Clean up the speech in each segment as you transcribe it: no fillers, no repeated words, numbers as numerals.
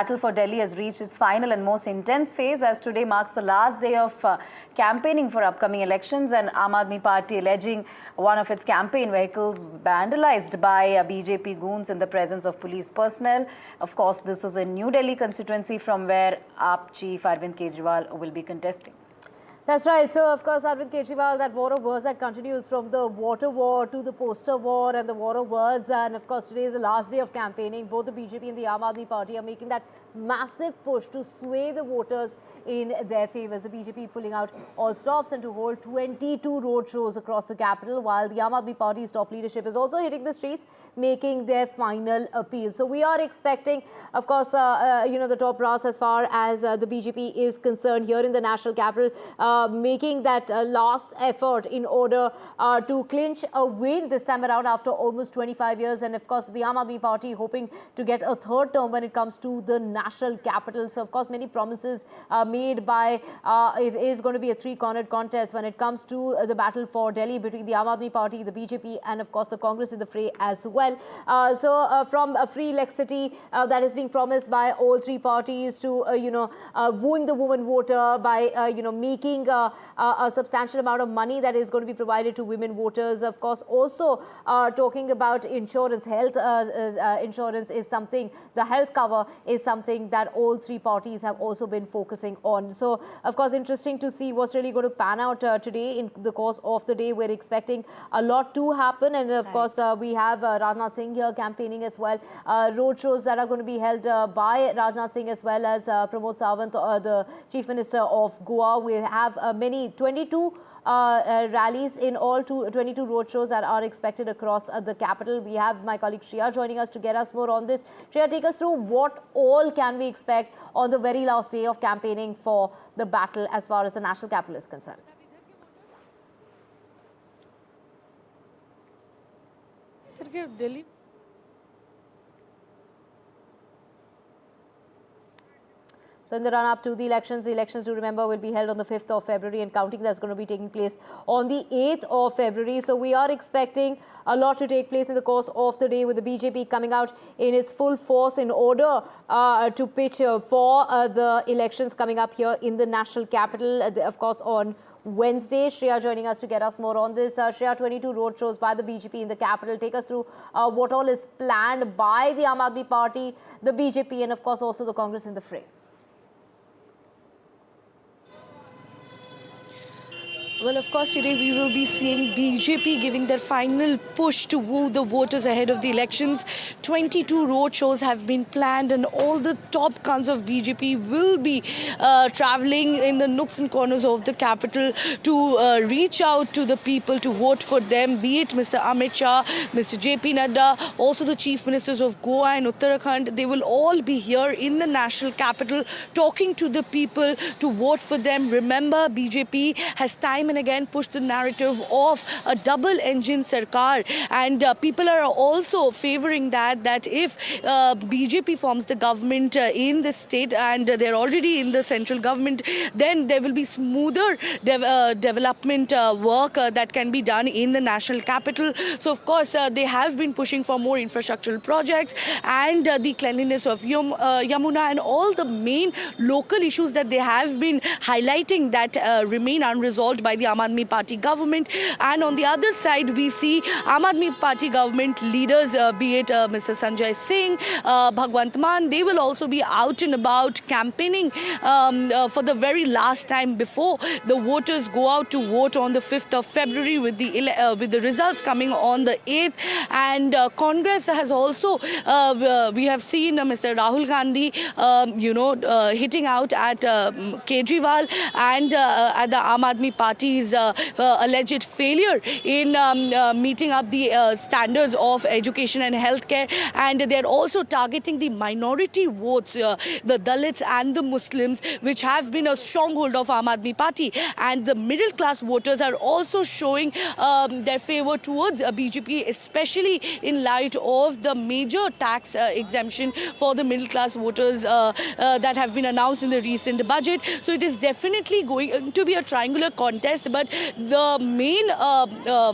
Battle for Delhi has reached its final and most intense phase as today marks the last day of campaigning for upcoming elections, and Aam Aadmi Party alleging one of its campaign vehicles vandalized by BJP goons in the presence of police personnel. Of course, this is a New Delhi constituency from where AAP chief Arvind Kejriwal will be contesting. That's right. So, of course, Arvind Kejriwal, that war of words that continues from the water war to the poster war and the war of words. And, of course, today is the last day of campaigning. Both the BJP and the Aam Aadmi Party are making that massive push to sway the voters in their favours. The BJP pulling out all stops and to hold 22 road shows across the capital, while the Aam Aadmi Party's top leadership is also hitting the streets, making their final appeal. So we are expecting, of course, the top brass as far as the BJP is concerned here in the national capital, making that last effort in order to clinch a win this time around after almost 25 years. And of course, the Aam Aadmi Party hoping to get a third term when it comes to the national capital. So of course, many promises made by, it is going to be a three-cornered contest when it comes to the battle for Delhi between the Aam Aadmi Party, the BJP and of course the Congress in the fray as well. From a free electricity that is being promised by all three parties to, wooing the woman voter by, making a substantial amount of money that is going to be provided to women voters. Of course, also talking about insurance, health insurance is something, the health cover is something that all three parties have also been focusing on. So, of course, interesting to see what's really going to pan out today in the course of the day. We're expecting a lot to happen. And, of course, we have Rajnath Singh here campaigning as well. Road shows that are going to be held by Rajnath Singh as well as Pramod Sawant, the Chief Minister of Goa. We have many 22 rallies in all, 22 road shows that are expected across the capital. We have my colleague Shreya joining us to get us more on this. Shreya, take us through what all can we expect on the very last day of campaigning for the battle as far as the national capital is concerned. Delhi. So in the run-up to the elections, do remember, will be held on the 5th of February and counting that's going to be taking place on the 8th of February. So we are expecting a lot to take place in the course of the day with the BJP coming out in its full force in order to pitch for the elections coming up here in the national capital, of course, on Wednesday. Shreya joining us to get us more on this. Shreya, 22 road shows by the BJP in the capital. Take us through what all is planned by the Aam Aadmi Party, the BJP and of course also the Congress in the fray. Well, of course, today we will be seeing BJP giving their final push to woo the voters ahead of the elections. 22 road shows have been planned and all the top guns of BJP will be travelling in the nooks and corners of the capital to reach out to the people to vote for them, be it Mr. Amit Shah, Mr. JP Nadda, also the Chief Ministers of Goa and Uttarakhand. They will all be here in the national capital talking to the people to vote for them. Remember, BJP has time and again pushed the narrative of a double-engine Sarkar, and people are also favouring that if BJP forms the government in the state and they're already in the central government, then there will be smoother development work that can be done in the national capital. So, of course, they have been pushing for more infrastructural projects and the cleanliness of Yamuna and all the main local issues that they have been highlighting that remain unresolved by the Aam Aadmi Party government. And on the other side, we see Aam Aadmi Party government leaders, be it Mr. Sanjay Singh, Bhagwant Mann, they will also be out and about campaigning for the very last time before the voters go out to vote on the 5th of February with the results coming on the 8th. And Congress has also, we have seen Mr. Rahul Gandhi, hitting out at Kejriwal and at the Aam Aadmi Party's alleged failure in meeting up the standards of education and healthcare. And they're also targeting the minority votes, the Dalits and the Muslims, which have been a stronghold of Aam Aadmi Party. And the middle class voters are also showing their favour towards BJP, especially in light of the major tax exemption for the middle class voters that have been announced in the recent budget. So it is definitely going to be a triangular contest contest, but the main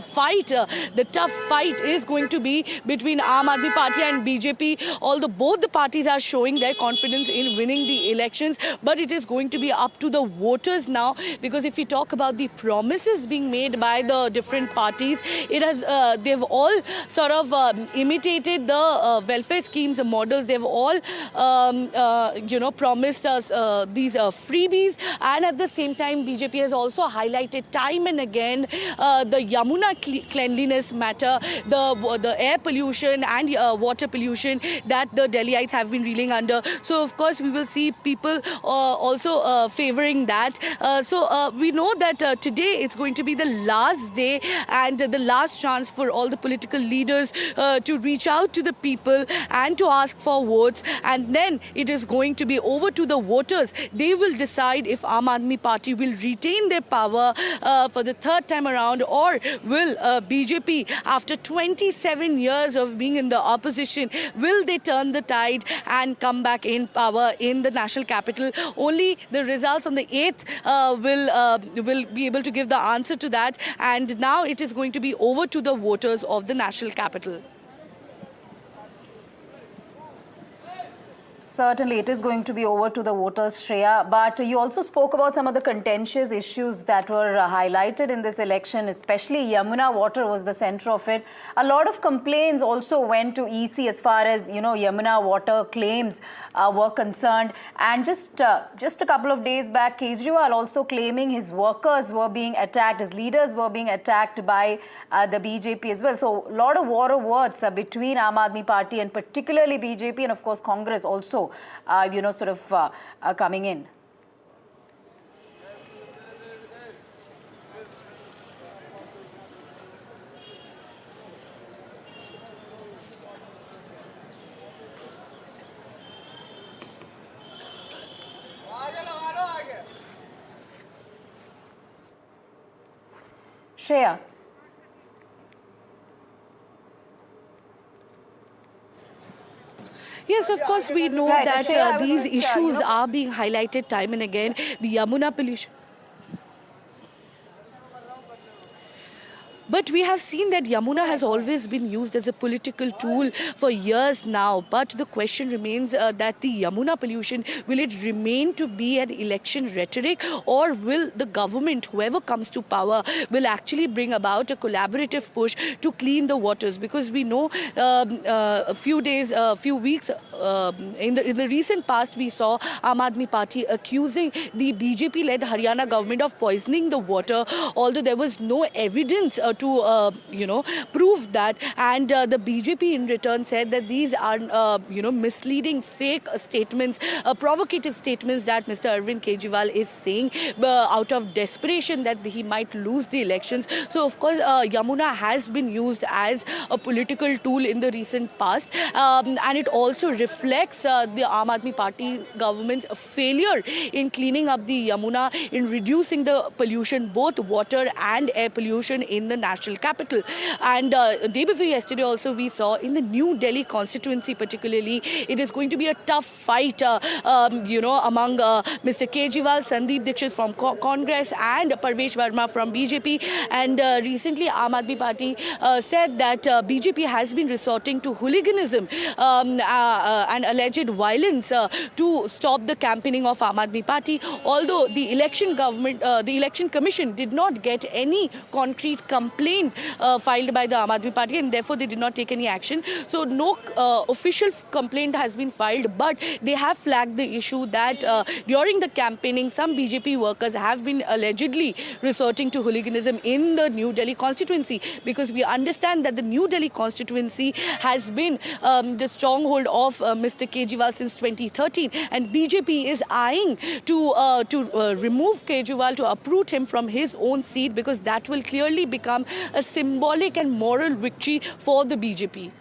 fight, the tough fight is going to be between Aam Aadmi Party and BJP, although both the parties are showing their confidence in winning the elections, but it is going to be up to the voters now, because if we talk about the promises being made by the different parties, it has they've all sort of imitated the welfare schemes and models. They've all promised us these freebies, and at the same time BJP has also highlighted time and again the Yamuna cleanliness matter, the air pollution and water pollution that the Delhiites have been reeling under. So of course we will see people also favoring that. So we know that today it's going to be the last day and the last chance for all the political leaders to reach out to the people and to ask for votes, and then it is going to be over to the voters. They will decide if Aam Aadmi Party will retain their power for the third time around, or will BJP, after 27 years of being in the opposition, will they turn the tide and come back in power in the national capital? Only the results on the 8th will be able to give the answer to that, and now it is going to be over to the voters of the national capital. Certainly, it is going to be over to the voters, Shreya. But you also spoke about some of the contentious issues that were highlighted in this election, especially Yamuna water was the center of it. A lot of complaints also went to EC as far as, Yamuna water claims were concerned. And just a couple of days back, Kejriwal also claiming his workers were being attacked, his leaders were being attacked by the BJP as well. So a lot of war of words between Aam Aadmi Party and particularly BJP, and of course Congress also coming in. Shreya. Yes, of course, we know Right, that Shreya, these issues are being highlighted time and again. The Yamuna pollution. But we have seen that Yamuna has always been used as a political tool for years now. But the question remains that the Yamuna pollution, will it remain to be an election rhetoric, or will the government, whoever comes to power, will actually bring about a collaborative push to clean the waters? Because we know a few weeks in the recent past, we saw Aam Aadmi Party accusing the BJP-led Haryana government of poisoning the water, although there was no evidence to prove that, and the BJP in return said that these are misleading, fake statements, provocative statements that Mr. Arvind Kejriwal is saying out of desperation that he might lose the elections. So of course Yamuna has been used as a political tool in the recent past, and it also reflects the Aam Aadmi Party government's failure in cleaning up the Yamuna, in reducing the pollution, both water and air pollution in the national capital. And day before yesterday also we saw in the New Delhi constituency particularly, it is going to be a tough fight among Mr. Kejriwal, Sandeep Dixit from Congress and Parvesh Verma from BJP. And recently Aam Aadmi Party said that BJP has been resorting to hooliganism and alleged violence to stop the campaigning of Aam Aadmi Party, although the election commission did not get any concrete complaint filed by the Aam Aadmi Party, and therefore they did not take any action. So no official complaint has been filed, but they have flagged the issue that during the campaigning, some BJP workers have been allegedly resorting to hooliganism in the New Delhi constituency, because we understand that the New Delhi constituency has been the stronghold of Mr. Kejriwal since 2013, and BJP is eyeing to remove Kejriwal, to uproot him from his own seat, because that will clearly become a symbolic and moral victory for the BJP.